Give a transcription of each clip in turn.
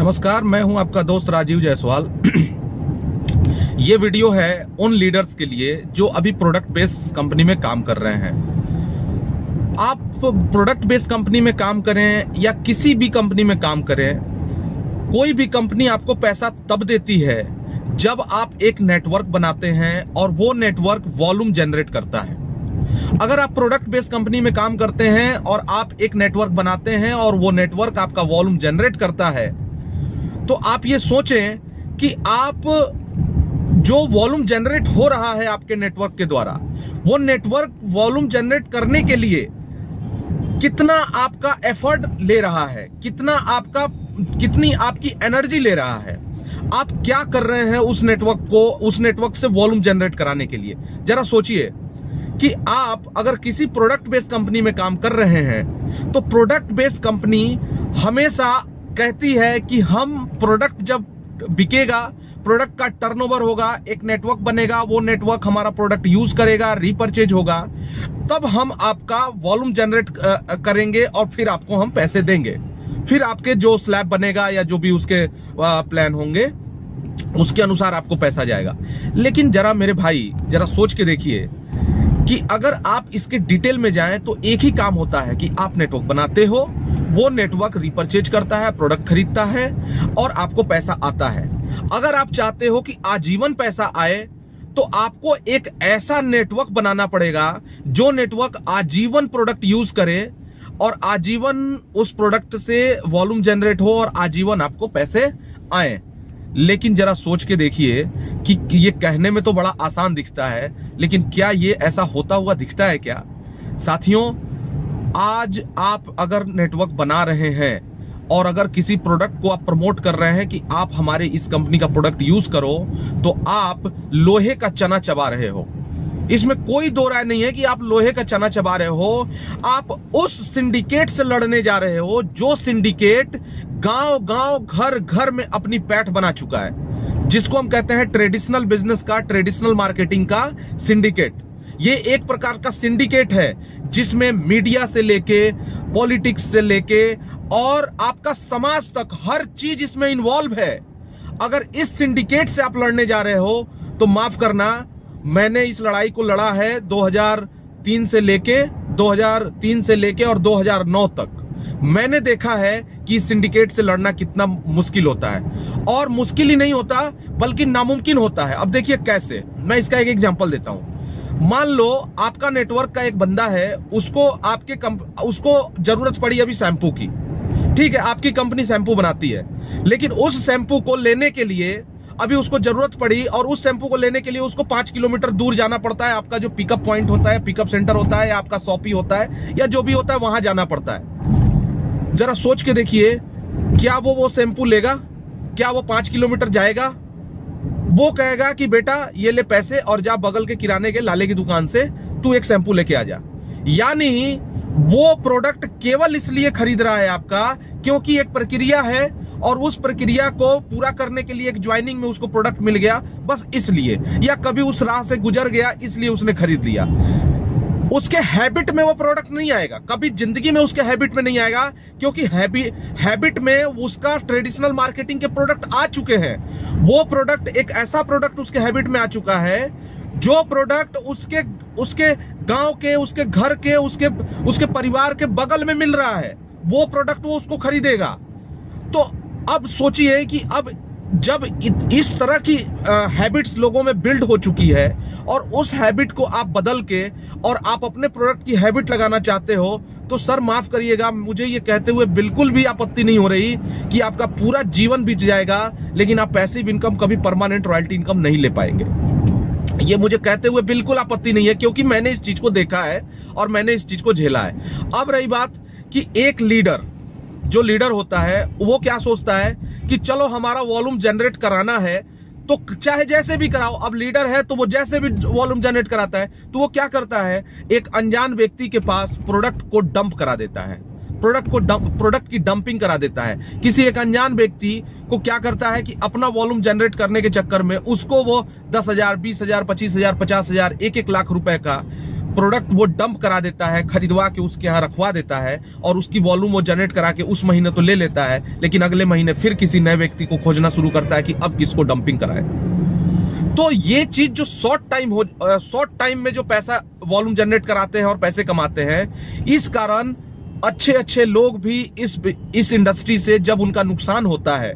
नमस्कार, मैं हूं आपका दोस्त राजीव जायसवाल। ये वीडियो है उन लीडर्स के लिए जो अभी प्रोडक्ट बेस्ड कंपनी में काम कर रहे हैं। आप प्रोडक्ट बेस्ड कंपनी में काम करें या किसी भी कंपनी में काम करें, कोई भी कंपनी आपको पैसा तब देती है जब आप एक नेटवर्क बनाते हैं और वो नेटवर्क वॉल्यूम जनरेट करता है। अगर आप प्रोडक्ट बेस्ड कंपनी में काम करते हैं और आप एक नेटवर्क बनाते हैं और वो नेटवर्क आपका वॉल्यूम जनरेट करता है, तो आप ये सोचें कि आप जो वॉल्यूम जनरेट हो रहा है आपके नेटवर्क के द्वारा, वो नेटवर्क वॉल्यूम जनरेट करने के लिए कितना आपका एफर्ट ले रहा है, कितनी आपकी एनर्जी ले रहा है, आप क्या कर रहे हैं उस नेटवर्क से वॉल्यूम जनरेट कराने के लिए। जरा सोचिए कि आप अगर किसी प्रोडक्ट बेस्ड कंपनी में काम कर रहे हैं तो प्रोडक्ट बेस्ड कंपनी हमेशा कहती है कि हम प्रोडक्ट जब बिकेगा, प्रोडक्ट का टर्नओवर होगा, एक नेटवर्क बनेगा, वो नेटवर्क हमारा प्रोडक्ट यूज करेगा, रीपरचेज होगा, तब हम आपका वॉल्यूम जनरेट करेंगे और फिर आपको हम पैसे देंगे। फिर आपके जो स्लैब बनेगा या जो भी उसके प्लान होंगे उसके अनुसार आपको पैसा जाएगा। लेकिन जरा मेरे भाई, जरा सोच के देखिए कि अगर आप इसके डिटेल में जाएं तो एक ही काम होता है कि आप नेटवर्क बनाते हो, वो नेटवर्क रिपर्चेज करता है, प्रोडक्ट खरीदता है और आपको पैसा आता है। अगर आप चाहते हो कि आजीवन पैसा आए तो आपको एक ऐसा नेटवर्क बनाना पड़ेगा जो नेटवर्क आजीवन प्रोडक्ट यूज करे और आजीवन उस प्रोडक्ट से वॉल्यूम जनरेट हो और आजीवन आपको पैसे आए। लेकिन जरा सोच के देखिए कि ये कहने में तो बड़ा आसान दिखता है, लेकिन क्या ये ऐसा होता हुआ दिखता है क्या? साथियों, आज आप अगर नेटवर्क बना रहे हैं और अगर किसी प्रोडक्ट को आप प्रमोट कर रहे हैं कि आप हमारे इस कंपनी का प्रोडक्ट यूज करो, तो आप लोहे का चना चबा रहे हो। इसमें कोई दो राय नहीं है कि आप लोहे का चना चबा रहे हो। आप उस सिंडिकेट से लड़ने जा रहे हो जो सिंडिकेट गांव गांव घर घर में अपनी पैठ बना चुका है, जिसको हम कहते हैं ट्रेडिशनल बिजनेस का, ट्रेडिशनल मार्केटिंग का सिंडिकेट। ये एक प्रकार का सिंडिकेट है जिसमें मीडिया से लेके, पॉलिटिक्स से लेके और आपका समाज तक हर चीज इसमें इन्वॉल्व है। अगर इस सिंडिकेट से आप लड़ने जा रहे हो तो माफ करना, मैंने इस लड़ाई को लड़ा है 2003 से लेके और 2009 तक। मैंने देखा है कि इस सिंडिकेट से लड़ना कितना मुश्किल होता है, और मुश्किल ही नहीं होता बल्कि नामुमकिन होता है। अब देखिए कैसे, मैं इसका एक एग्जांपल देता हूं। मान लो आपका नेटवर्क का एक बंदा है, उसको जरूरत पड़ी अभी शैम्पू की, ठीक है, आपकी कंपनी शैम्पू बनाती है, लेकिन उस शैम्पू को लेने के लिए अभी उसको जरूरत पड़ी और उस शैम्पू को लेने के लिए उसको 5 किलोमीटर दूर जाना पड़ता है। आपका जो पिकअप पॉइंट होता है, पिकअप सेंटर होता है, या आपका शॉपी होता है, या जो भी होता है, वहां जाना पड़ता है। जरा सोच के देखिए, क्या वो शैम्पू लेगा? क्या वो 5 किलोमीटर जाएगा? वो कहेगा कि बेटा ये ले पैसे और जा बगल के किराने के लाले की दुकान से तू एक शैम्पू लेके आ जा। यानी वो प्रोडक्ट केवल इसलिए खरीद रहा है आपका क्योंकि एक प्रक्रिया है और उस प्रक्रिया को पूरा करने के लिए एक ज्वाइनिंग में उसको प्रोडक्ट मिल गया, बस इसलिए, या कभी उस राह से गुजर गया इसलिए उसने खरीद लिया। उसके हैबिट में वो प्रोडक्ट नहीं आएगा, कभी जिंदगी में उसके हैबिट में नहीं आएगा, क्योंकि हैबिट में उसका ट्रेडिशनल मार्केटिंग के प्रोडक्ट आ चुके हैं। वो प्रोडक्ट एक ऐसा प्रोडक्ट उसके हैबिट में आ चुका है जो प्रोडक्ट उसके गांव के, उसके घर के, उसके परिवार के बगल में मिल रहा है, वो प्रोडक्ट वो उसको खरीदेगा। तो अब सोचिए कि अब जब इस तरह की हैबिट्स लोगों में बिल्ड हो चुकी है और उस हैबिट को आप बदल के और आप अपने प्रोडक्ट की हैबिट लगाना चाहते हो, तो सर माफ करिएगा, मुझे ये कहते हुए बिल्कुल भी आपत्ति नहीं हो रही कि आपका पूरा जीवन बीत जाएगा लेकिन आप पैसिव इनकम, कभी परमानेंट रॉयल्टी इनकम नहीं ले पाएंगे। ये मुझे कहते हुए बिल्कुल आपत्ति नहीं है, क्योंकि मैंने इस चीज को देखा है और मैंने इस चीज को झेला है। अब रही बात कि एक लीडर, जो लीडर होता है, वो क्या सोचता है कि चलो हमारा वॉल्यूम जनरेट कराना है तो चाहे जैसे भी कराओ। अब लीडर है तो वो जैसे भी वॉल्यूम जनरेट कराता है, तो वो क्या करता है, एक अनजान व्यक्ति के पास प्रोडक्ट को डंप करा देता है, प्रोडक्ट की डंपिंग करा देता है। किसी एक अनजान व्यक्ति को क्या करता है कि अपना वॉल्यूम जनरेट करने के चक्कर में उसको वो 10,000, 20,000, 25,000, 50,000, 1-1 लाख रुपए का प्रोडक्ट वो डंप करा देता है, खरीदवा के उसके यहाँ रखवा देता है और उसकी वॉल्यूम वो जनरेट करा के उस महीने तो ले लेता है, लेकिन अगले महीने फिर किसी नए व्यक्ति को खोजना शुरू करता है कि अब किसको डंपिंग कराए। तो ये चीज जो शॉर्ट टाइम में जो पैसा वॉल्यूम जनरेट कराते हैं और पैसे कमाते हैं, इस कारण अच्छे लोग भी इस इंडस्ट्री से जब उनका नुकसान होता है,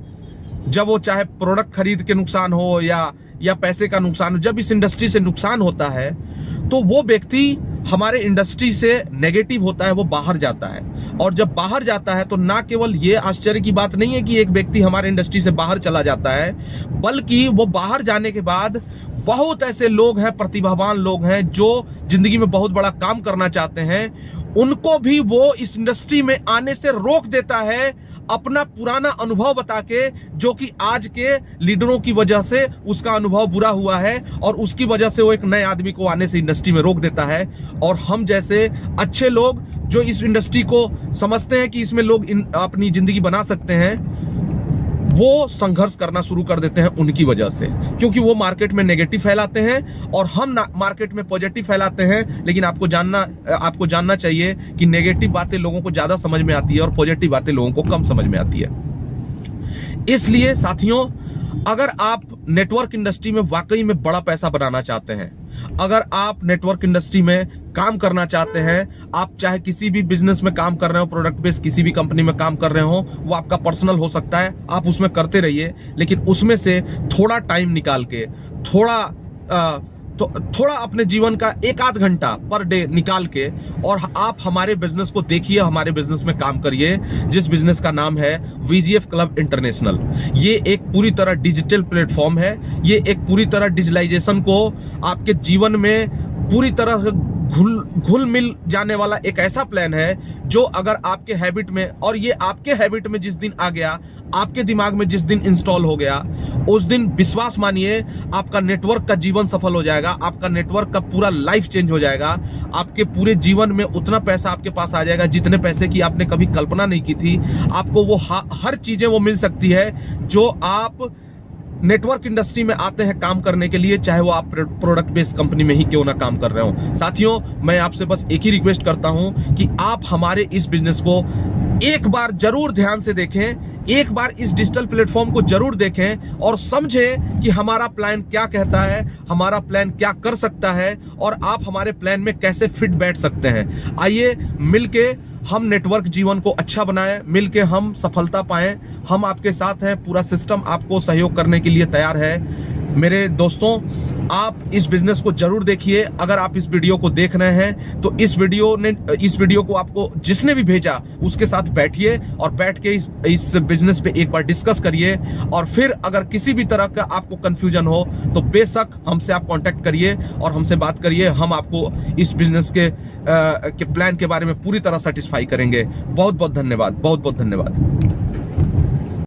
जब वो चाहे प्रोडक्ट खरीद के नुकसान हो या पैसे का नुकसान हो, जब इस इंडस्ट्री से नुकसान होता है तो वो व्यक्ति हमारे इंडस्ट्री से नेगेटिव होता है, वो बाहर जाता है। और जब बाहर जाता है तो ना केवल ये आश्चर्य की बात नहीं है कि एक व्यक्ति हमारे इंडस्ट्री से बाहर चला जाता है, बल्कि वो बाहर जाने के बाद बहुत ऐसे लोग हैं, प्रतिभावान लोग हैं जो जिंदगी में बहुत बड़ा काम करना चाहते हैं, उनको भी वो इस इंडस्ट्री में आने से रोक देता है अपना पुराना अनुभव बता के, जो कि आज के लीडरों की वजह से उसका अनुभव बुरा हुआ है और उसकी वजह से वो एक नए आदमी को आने से इंडस्ट्री में रोक देता है। और हम जैसे अच्छे लोग जो इस इंडस्ट्री को समझते हैं कि इसमें लोग अपनी जिंदगी बना सकते हैं, वो संघर्ष करना शुरू कर देते हैं उनकी वजह से, क्योंकि वो मार्केट में नेगेटिव फैलाते हैं और हम मार्केट में पॉजिटिव फैलाते हैं। लेकिन आपको जानना चाहिए कि नेगेटिव बातें लोगों को ज्यादा समझ में आती है और पॉजिटिव बातें लोगों को कम समझ में आती है। इसलिए साथियों, अगर आप नेटवर्क इंडस्ट्री में वाकई में बड़ा पैसा बनाना चाहते हैं, अगर आप नेटवर्क इंडस्ट्री में काम करना चाहते हैं, आप चाहे किसी भी बिजनेस में काम कर रहे हो, प्रोडक्ट बेस्ड किसी भी कंपनी में काम कर रहे हो, वो आपका पर्सनल हो सकता है, आप उसमें करते रहिए, लेकिन उसमें से थोड़ा टाइम निकाल के, थोड़ा अपने जीवन का 1-8 घंटा पर डे निकाल के और आप हमारे बिजनेस को देखिए, हमारे बिजनेस में काम करिए, जिस बिजनेस का नाम है VGF क्लब इंटरनेशनल। ये एक पूरी तरह डिजिटल प्लेटफॉर्म है, ये एक पूरी तरह डिजिटलाइजेशन को आपके जीवन में पूरी तरह घुल मिल जाने वाला एक ऐसा प्लान है जो अगर आपके हैबिट में, और ये आपके हैबिट में जिस दिन आ गया, आपके दिमाग में जिस दिन इंस्टॉल हो गया, उस दिन विश्वास मानिए आपका नेटवर्क का जीवन सफल हो जाएगा, आपका नेटवर्क का पूरा लाइफ चेंज हो जाएगा, आपके पूरे जीवन में उतना पैसा आपके पास आ जाएगा जितने पैसे की आपने कभी कल्पना नहीं की थी। आपको वो हर चीजें वो मिल सकती है जो आप नेटवर्क इंडस्ट्री में आते हैं काम करने के लिए, चाहे वो आप प्रोडक्ट बेस्ड कंपनी में ही क्यों ना काम कर रहे हो। साथियों, मैं आपसे बस एक ही रिक्वेस्ट करता हूं कि आप हमारे इस बिजनेस को एक बार जरूर ध्यान से देखें, एक बार इस डिजिटल प्लेटफॉर्म को जरूर देखें और समझें कि हमारा प्लान क्या कहता है, हमारा प्लान क्या कर सकता है और आप हमारे प्लान में कैसे फिट बैठ सकते हैं। आइए मिलके हम नेटवर्क जीवन को अच्छा बनाएं, मिलके हम सफलता पाएं। हम आपके साथ हैं, पूरा सिस्टम आपको सहयोग करने के लिए तैयार है। मेरे दोस्तों, आप इस बिजनेस को जरूर देखिए। अगर आप इस वीडियो को देख रहे हैं तो इस वीडियो को आपको जिसने भी भेजा उसके साथ बैठिए और बैठ के इस बिजनेस पे एक बार डिस्कस करिए, और फिर अगर किसी भी तरह का आपको कंफ्यूजन हो तो बेशक हमसे आप कांटेक्ट करिए और हमसे बात करिए। हम आपको इस बिजनेस के प्लान के बारे में पूरी तरह सेटिस्फाई करेंगे। बहुत बहुत धन्यवाद, बहुत बहुत धन्यवाद।